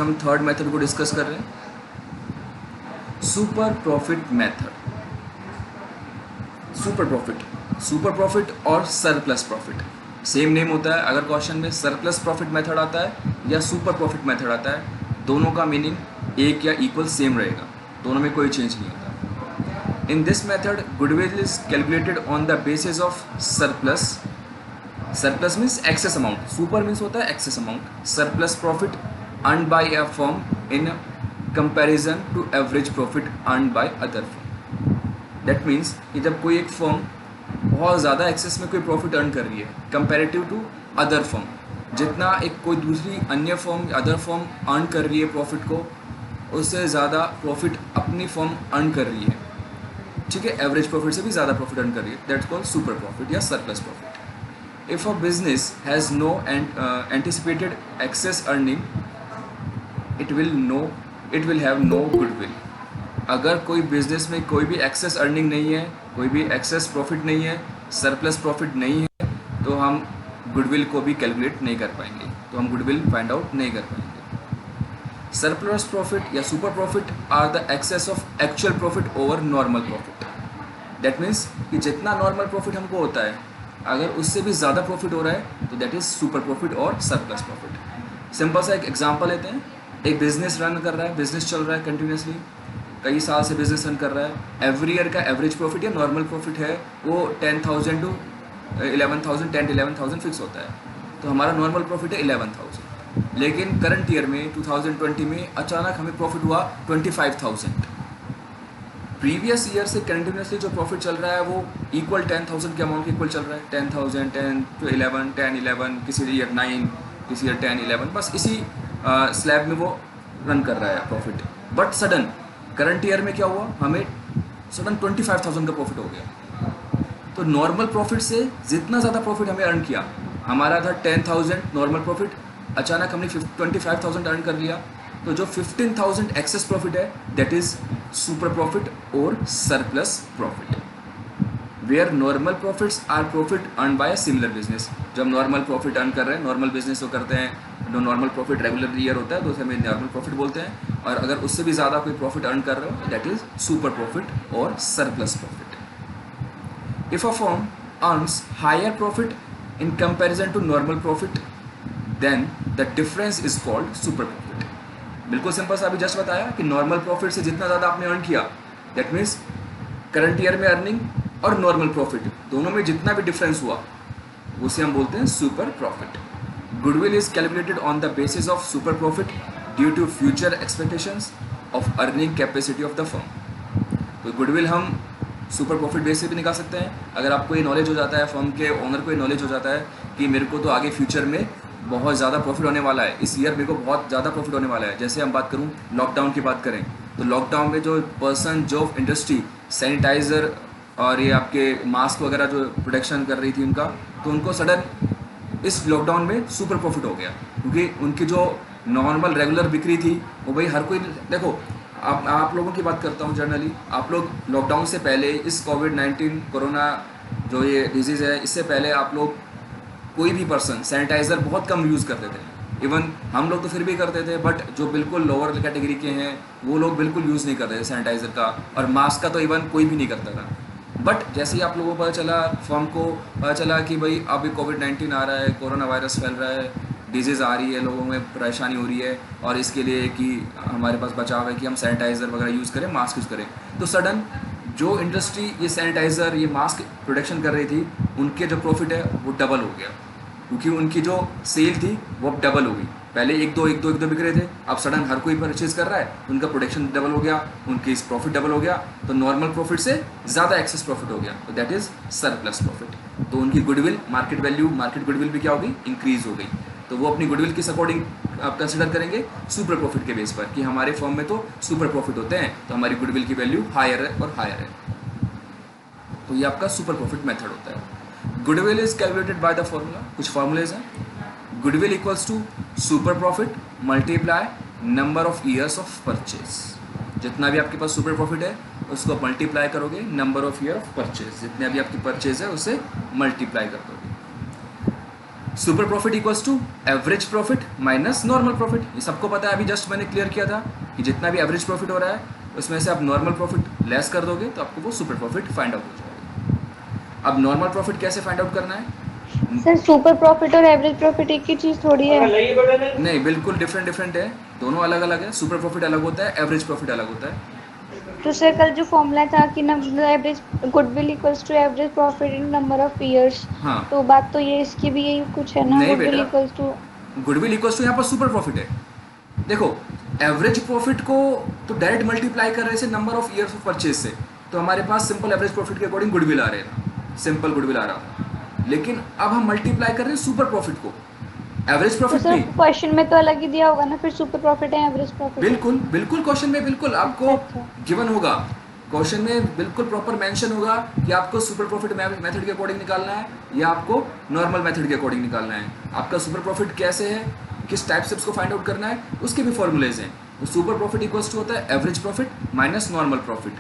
हम third method को discuss कर रहे हैं, super profit method. Super profit और सरप्लस प्रॉफिट सेम नेम होता है। अगर क्वेश्चन में सरप्लस प्रॉफिट मेथड आता है या सुपर प्रॉफिट मेथड आता है, दोनों का मीनिंग एक या इक्वल सेम रहेगा, दोनों में कोई चेंज नहीं होता। In this method goodwill is calculated on the basis of surplus. Surplus means excess amount, super means होता है excess amount, surplus profit earn by a firm in comparison to average profit earn by other firm. That means कि जब कोई एक firm बहुत ज़्यादा access में कोई प्रॉफिट अर्न कर रही है कंपैरेटिव टू अदर फर्म, जितना एक कोई दूसरी अन्य फर्म अदर फर्म अर्न कर रही है प्रॉफिट को, उससे ज़्यादा प्रॉफिट अपनी फर्म अर्न कर रही है, ठीक है, एवरेज प्रॉफिट से भी ज़्यादा प्रॉफिट अर्न कर रही है, दैट्स कॉल्ड सुपर प्रॉफिट या surplus profit. If a business has no anticipated excess earning it will have no goodwill. अगर कोई बिजनेस में कोई भी एक्सेस अर्निंग नहीं है, कोई भी एक्सेस प्रॉफिट नहीं है, सरप्लस प्रॉफिट नहीं है, तो हम गुडविल को भी कैलकुलेट नहीं कर पाएंगे, तो हम गुडविल फाइंड आउट नहीं कर पाएंगे। सरप्लस प्रॉफिट या super profit are the excess of actual profit over normal profit. That means कि जितना नॉर्मल प्रॉफिट हमको होता है, अगर उससे भी ज़्यादा प्रॉफिट हो रहा है तो दैट इज़ सुपर प्रॉफिट और सरप्लस प्रॉफिट। सिंपल सा एक एग्जाम्पल लेते हैं। एक बिजनेस रन कर रहा है, बिजनेस चल रहा है कंटिन्यूसली, कई साल से बिजनेस रन कर रहा है। एवरी ईयर का एवरेज प्रॉफिट या नॉर्मल प्रॉफिट है वो 10,000 टू 11,000, 10 to 11,000 फिक्स होता है, तो हमारा नॉर्मल प्रॉफिट है 11,000। लेकिन करंट ईयर में 2020 में अचानक हमें प्रॉफिट हुआ 25,000। प्रीवियस ईयर से कंटिन्यूसली जो प्रॉफिट चल रहा है वो इक्वल 10,000 के अमाउंट के इक्वल चल रहा है, 10,000, 10 to 11, 10, 11, किसी ईयर 9, किसी ईयर 10, 11, बस इसी स्लैब में वो रन कर रहा है profit. But sudden current year में क्या हुआ, हमें सडन 25,000 का प्रॉफिट हो गया। तो नॉर्मल प्रॉफिट से जितना ज़्यादा प्रॉफिट हमें अर्न किया, हमारा था 10,000 नॉर्मल प्रॉफिट, अचानक हमने 25,000 अर्न कर लिया, तो जो 15,000 एक्सेस प्रॉफिट है दैट इज सुपर प्रॉफिट और surplus profit. Where normal profits are profit earn by a similar business. जब नॉर्मल प्रॉफिट अर्न कर रहे हैं, नॉर्मल बिजनेस को करते हैं, जो नॉर्मल प्रॉफिट रेगुलर ईयर होता है तो उसे हमें नॉर्मल प्रॉफिट बोलते हैं, और अगर उससे भी ज़्यादा कोई प्रॉफिट अर्न कर रहे हो दैट इज सुपर प्रॉफिट और surplus profit. If a firm earns higher profit in comparison to normal profit then the difference is called super profit. बिल्कुल सिंपल सा अभी जस्ट बताया कि नॉर्मल प्रॉफिट से जितना ज़्यादा आपने अर्न किया, दैट मीन्स करंट ईयर में अर्निंग और नॉर्मल प्रॉफिट दोनों में जितना भी डिफरेंस हुआ उसे हम बोलते हैं super profit. Goodwill is calculated on the basis of super profit due to future expectations of earning capacity of the firm. तो गुडविल हम सुपर प्रॉफिट बेस से भी निकाल सकते हैं। अगर आपको ये नॉलेज हो जाता है, फर्म के ओनर को ये नॉलेज हो जाता है कि मेरे को तो आगे फ्यूचर में बहुत ज़्यादा प्रॉफिट होने वाला है, इस ईयर मेरे को बहुत ज़्यादा प्रॉफिट होने वाला है। जैसे हम बात करूँ लॉकडाउन की बात करें तो लॉकडाउन में जो पर्सन जो इंडस्ट्री सैनिटाइज़र और ये आपके मास्क वगैरह जो प्रोडक्शन कर रही थी उनका, तो उनको सडन इस लॉकडाउन में सुपर प्रॉफिट हो गया, क्योंकि उनकी जो नॉर्मल रेगुलर बिक्री थी वो भाई हर कोई, देखो आप लोगों की बात करता हूँ जनरली, आप लोग लॉकडाउन से पहले इस कोविड-19 कोरोना जो ये डिजीज़ है, इससे पहले आप लोग कोई भी पर्सन सैनिटाइज़र बहुत कम यूज़ करते थे। इवन हम लोग तो फिर भी करते थे, बट जो बिल्कुल लोअर कैटेगरी के हैं वो लोग बिल्कुल यूज़ नहीं करते थे सैनिटाइज़र का, और मास्क का तो इवन कोई भी नहीं करता था। बट जैसे ही आप लोगों को पता चला, फर्म को पता चला कि भाई अभी कोविड-19 आ रहा है, कोरोना वायरस फैल रहा है, डिजीज़ आ रही है, लोगों में परेशानी हो रही है, और इसके लिए कि हमारे पास बचाव है कि हम सैनिटाइज़र वगैरह यूज़ करें, मास्क यूज़ करें, तो सडन जो इंडस्ट्री ये सैनिटाइज़र ये मास्क प्रोडक्शन कर रही थी उनके जो प्रॉफिट है वो डबल हो गया, क्योंकि उनकी जो सेल थी वो अब डबल हो गई। पहले एक दो बिक रहे थे, अब सडन हर कोई परचेज कर रहा है, उनका प्रोडक्शन डबल हो गया, उनकी प्रॉफिट डबल हो गया, तो नॉर्मल प्रॉफिट से ज़्यादा एक्सेस प्रॉफिट हो गया, तो दैट इज़ सरप्लस प्रॉफिट। तो उनकी goodwill, market value, market goodwill भी क्या होगी, इंक्रीज हो गई। तो वो अपनी गुडविल किस अकॉर्डिंग आप कंसिडर करेंगे, सुपर प्रॉफिट के बेस पर, कि हमारे फर्म में तो सुपर प्रॉफिट होते हैं तो हमारी गुडविल की वैल्यू हायर है और हायर है। तो ये आपका सुपर प्रॉफिट मेथड होता है। Goodwill is calculated by the formula, कुछ फॉर्मूलेज हैं। Goodwill equals to super profit multiply number of years of purchase. जितना भी आपके पास सुपर प्रॉफिट है उसको मल्टीप्लाई करोगे number of year of purchase, जितने भी आपकी परचेज है उसे मल्टीप्लाई कर दोगे। Super profit equals to average profit minus normal profit. ये सबको पता है, अभी जस्ट मैंने क्लियर किया था कि जितना भी एवरेज प्रॉफिट हो रहा है उसमें से आप नॉर्मल प्रॉफिट लेस कर दोगे तो आपको वो सुपर प्रॉफिट फाइंड आउट हो जाएगा। अब नॉर्मल प्रॉफिट कैसे फाइंड आउट करना है? सर सुपर प्रॉफिट और एवरेज प्रॉफिट एक ही चीज थोड़ी है। नहीं, बिल्कुल डिफरेंट है, दोनों अलग अलग है। सुपर प्रॉफिट अलग होता है, एवरेज प्रॉफिट अलग होता है। तो सर कल जो फॉर्मूला था कि average goodwill equals to average profit in number of years, हाँ, तो बात तो ये इसकी भी यही कुछ है ना, नहीं गुडविल बेटा, equals to. Goodwill equals to यहाँ पर सुपर प्रॉफिट है। देखो, एवरेज प्रॉफिट को तो डायरेक्ट मल्टीप्लाई कर रहे थे number of years of purchase से, तो हमारे पास सिंपल एवरेज प्रॉफिट के अकॉर्डिंग गुडविल आ रहे था, सिंपल गुडविल आ रहा था। लेकिन अब हम मल्टीप्लाई कर रहे हैं सुपर प्रॉफिट को, एवरेज तो प्रॉफिट सर नहीं। क्वेश्चन में तो अलग ही दिया होगा ना, फिर सुपर प्रॉफिट है एवरेज प्रॉफिट है। बिल्कुल बिल्कुल, क्वेश्चन में बिल्कुल अच्छा आपको अच्छा। गिवन होगा, क्वेश्चन में बिल्कुल प्रॉपर मेंशन होगा कि आपको सुपर प्रॉफिट मेथड के अकॉर्डिंग निकालना है या आपको नॉर्मल मेथड के अकॉर्डिंग निकालना है। आपका सुपर प्रॉफिट कैसे है, किस टाइप से उसको फाइंड आउट करना है, उसके भी फॉर्मूलेज हैं। तो सुपर प्रॉफिट इक्वल्स टू होता है average profit minus normal profit.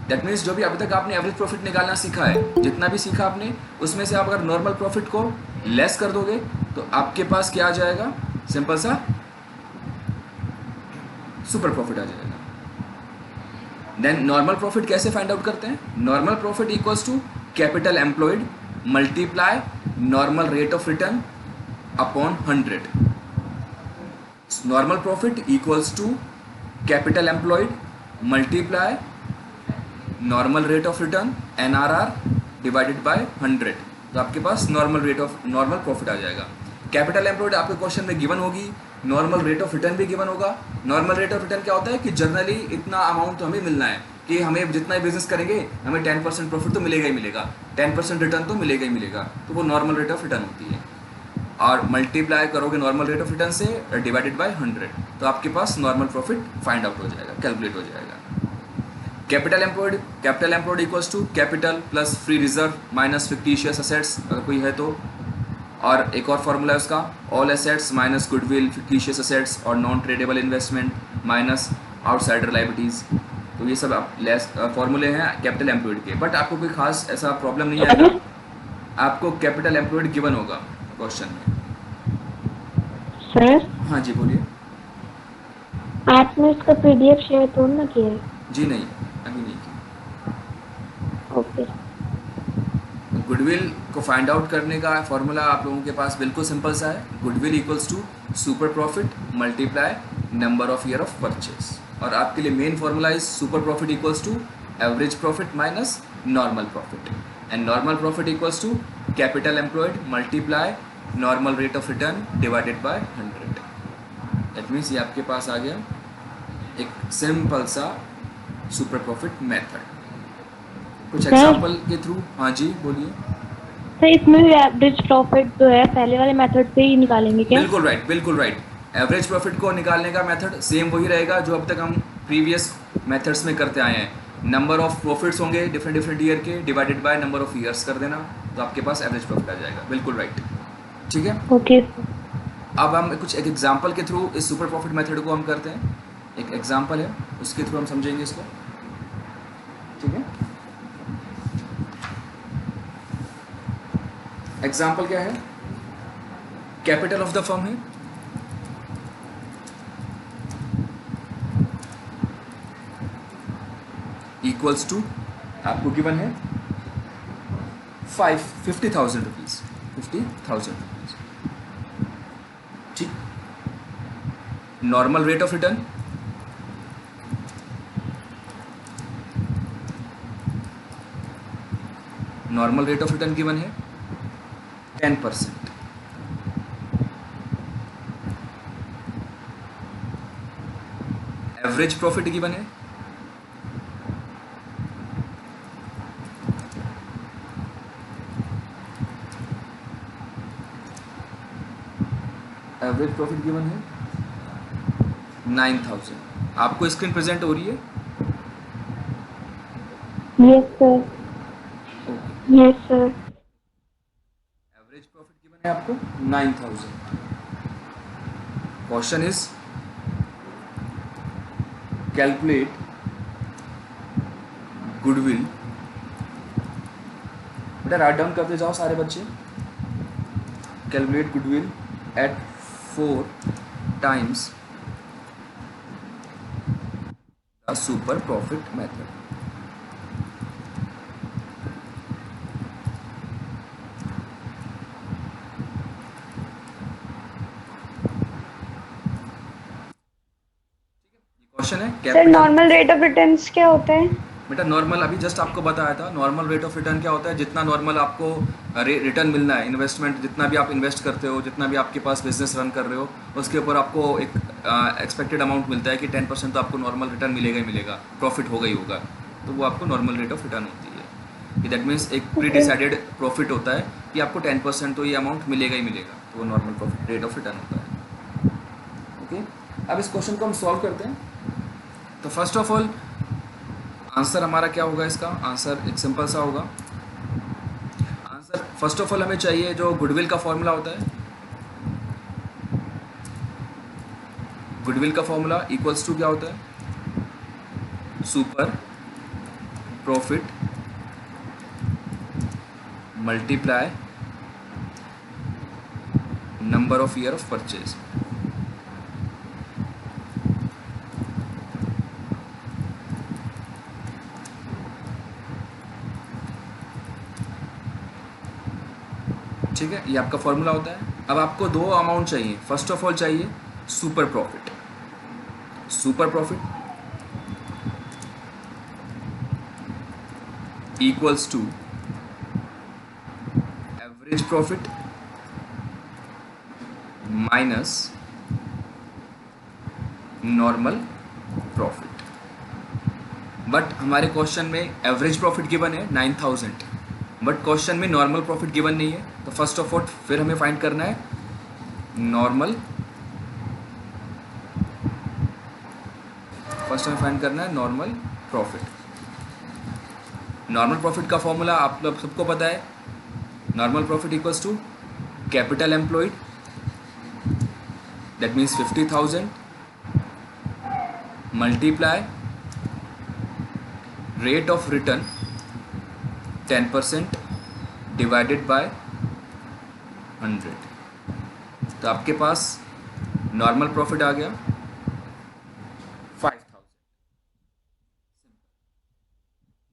That means जो भी अभी तक आपने एवरेज प्रॉफिट निकालना सीखा है, जितना भी सीखा आपने, उसमें से आप अगर नॉर्मल प्रॉफिट को लेस कर दोगे तो आपके पास क्या आ जाएगा, सिंपल सा सुपर प्रॉफिट आ जाएगा। देन नॉर्मल प्रॉफिट कैसे फाइंड आउट करते हैं? Normal profit equals to capital employed multiply normal rate of return upon 100। Normal profit equals to capital employed multiply normal rate of return NRR divided by 100। तो आपके पास normal profit आ जाएगा। Capital employed आपके question में given होगी, normal rate of return भी given होगा। नॉर्मल रेट ऑफ रिटर्न क्या होता है कि जनरली इतना अमाउंट तो हमें मिलना है कि हमें जितना ही बिजनेस करेंगे हमें 10% प्रॉफिट तो मिलेगा ही मिलेगा, 10% रिटर्न तो मिलेगा ही मिलेगा, तो वो नॉर्मल रेट ऑफ रिटर्न होती है। और मल्टीप्लाई करोगे नॉर्मल रेट ऑफ रिटर्न से डिवाइडेड बाय 100, तो आपके पास नॉर्मल प्रॉफिट फाइंड आउट हो जाएगा, कैलकुलेट हो जाएगा। Capital employed equals to capital plus free reserve minus fictitious assets अगर कोई है तो। और एक और फॉर्मूला है उसका, all assets minus goodwill fictitious assets और non tradable investment minus outsider liabilities. तो ये सब लेस फॉर्मूले हैं कैपिटल एम्प्लॉयड के, बट आपको कोई खास ऐसा प्रॉब्लम नहीं आएगा, आपको कैपिटल एम्प्लॉयड गिवन होगा क्वेश्चन में। सर हाँ जी बोलिए। आपने इसका पीडीएफ शेयर तो ना किया है? जी नहीं, अभी नहीं किया। ओके। गुडविल को फाइंड आउट करने का फॉर्मूला आप लोगों के पास बिल्कुल सिंपल सा है, goodwill equals to super profit multiply number of year of purchase. और आपके लिए main formula is super profit equals to average profit minus normal profit, and normal profit equals to capital employed multiply normal rate of return divided by 100। That means ये आपके पास आ गया एक simple सा सुपर प्रॉफिट मेथड। कुछ example के थ्रू। हाँ जी बोलिए। सर इसमें भी एवरेज प्रॉफिट जो है पहले वाले मेथड से ही निकालेंगे क्या? बिल्कुल राइट, बिल्कुल राइट। एवरेज प्रॉफिट को निकालने का मेथड सेम वही रहेगा जो अब तक हम प्रीवियस मेथड्स में करते आए हैं। नंबर ऑफ प्रॉफिट्स होंगे डिफरेंट ईयर के, divided by number of years कर देना, तो आपके पास एवरेज प्रॉफिट आ जाएगा। बिल्कुल राइट, ठीक है। ओके। अब हम एक एग्जाम्पल के थ्रू इस सुपर प्रॉफिट मेथड को हम करते हैं। एक एग्जाम्पल है, उसके थ्रू हम समझेंगे इसको, ठीक है। एग्जाम्पल क्या है, कैपिटल ऑफ द फर्म है इक्वल्स टू, आपको गिवन है 50,000 रुपीज, 50,000 रुपीज, ठीक। Normal rate of return given है 10%। एवरेज प्रॉफिट गिवन है एवरेज प्रॉफिट गिवन है 9,000। आपको स्क्रीन प्रेजेंट हो रही है? Yes sir, yes sir. Average profit given है आपको 9,000। Question is calculate goodwill. बेटा राइट डाउन करते जाओ सारे बच्चे। Calculate goodwill at 4 times the super profit method. Question है sir capital. Normal rate of returns क्या होता है? बेटा नॉर्मल अभी जस्ट आपको बताया था, नॉर्मल रेट ऑफ रिटर्न क्या होता है, जितना नॉर्मल आपको रिटर्न मिलना है, इन्वेस्टमेंट जितना भी आप इन्वेस्ट करते हो, जितना भी आपके पास बिजनेस रन कर रहे हो, उसके ऊपर आपको एक एक्सपेक्टेड अमाउंट मिलता है कि 10% तो आपको नॉर्मल रिटर्न मिलेगा ही मिलेगा, प्रॉफिट होगा ही होगा, तो वो आपको नॉर्मल रेट ऑफ रिटर्न होती है। कि दैट मीन्स एक प्री डिसाइडेड प्रॉफिट होता है कि आपको 10% तो ये अमाउंट मिलेगा ही मिलेगा, तो वो normal profit rate of return होता है। ओके, अब इस क्वेश्चन को हम सॉल्व करते हैं। तो फर्स्ट ऑफ ऑल आंसर हमारा क्या होगा, इसका आंसर एक सिंपल सा होगा। आंसर फर्स्ट ऑफ ऑल हमें चाहिए जो गुडविल का फॉर्मूला होता है, गुडविल का फॉर्मूला इक्वल्स टू क्या होता है, super profit multiply number of year of purchase. ठीक है, ये आपका फॉर्मूला होता है। अब आपको दो अमाउंट चाहिए। फर्स्ट ऑफ ऑल चाहिए super profit, super profit equals to average profit minus normal profit. But हमारे क्वेश्चन में एवरेज प्रॉफिट गिवन है 9000, बट क्वेश्चन में नॉर्मल प्रॉफिट गिवन नहीं है। तो फर्स्ट ऑफ ऑल फिर हमें फाइंड करना है नॉर्मल, फर्स्ट हमें फाइंड करना है नॉर्मल प्रॉफिट। नॉर्मल प्रॉफिट का फॉर्मूला आप लोग सबको पता है, normal profit equals to capital employed, that means 50,000 multiply rate of return 10% divided by 100। तो आपके पास नॉर्मल प्रॉफिट आ गया 5000।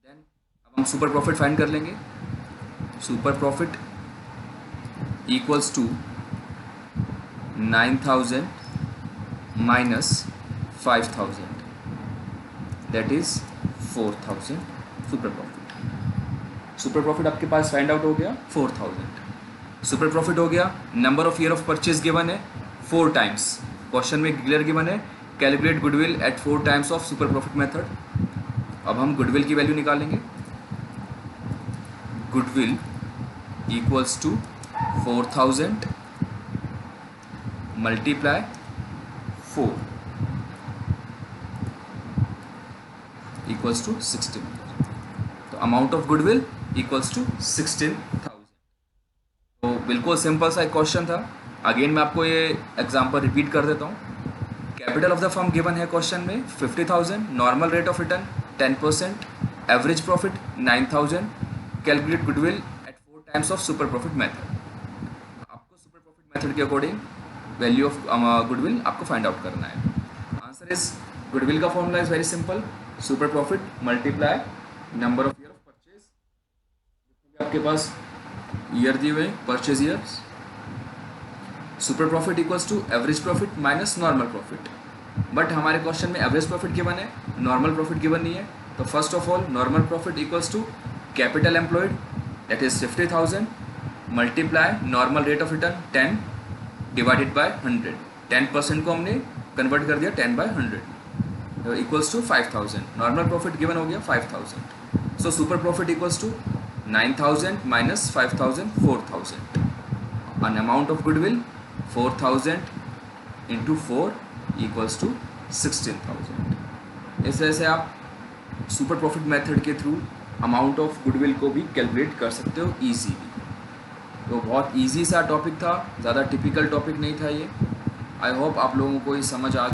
देन अब हम सुपर प्रॉफिट फाइंड कर लेंगे। Super profit equals to 9000 minus 5000, that is 4000 super profit. Super profit आपके पास फाइंड आउट हो गया 4000। सुपर प्रॉफिट हो गया। Number of year of purchase given है 4 टाइम्स, क्वेश्चन में क्लियर गिवन है calculate goodwill at 4 times of super profit method. अब हम गुडविल की वैल्यू निकालेंगे। Goodwill equals to 4000 multiply 4 equals to 16। तो amount of goodwill equals to 16,000। तो बिल्कुल सिंपल सा एक क्वेश्चन था। अगेन मैं आपको ये एग्जांपल रिपीट कर देता हूँ। Capital of the firm given है क्वेश्चन में 50,000, normal rate of return 10%, average profit 9,000, calculate goodwill at 4 times of super profit method. आपको सुपर प्रॉफिट मेथड के अकॉर्डिंग वैल्यू ऑफ गुडविल आपको फाइंड आउट करना है। आंसर इज गुडविल का formula is very simple, super profit multiply number of year of purchase. आपके पास year दिए हुए purchase years. Super profit equals to average profit minus normal profit. But हमारे question में average profit given है, normal profit given नहीं है। तो first of all normal profit equals to capital employed that is 50,000 multiply normal rate of return 10 divided by 100। 10% को हमने convert कर दिया 10/100 equals to 5,000। Normal profit given हो गया 5,000। So super profit equals to 9,000 minus 5,000 4,000। An amount of goodwill 4,000 into 4 equals to 16,000। इस तरह से आप सुपर प्रॉफिट मेथड के थ्रू अमाउंट ऑफ गुडविल को भी कैलकुलेट कर सकते हो ईजीली। तो बहुत ईजी सा टॉपिक था, ज़्यादा टिपिकल टॉपिक नहीं था ये। आई होप आप लोगों को ये समझ आ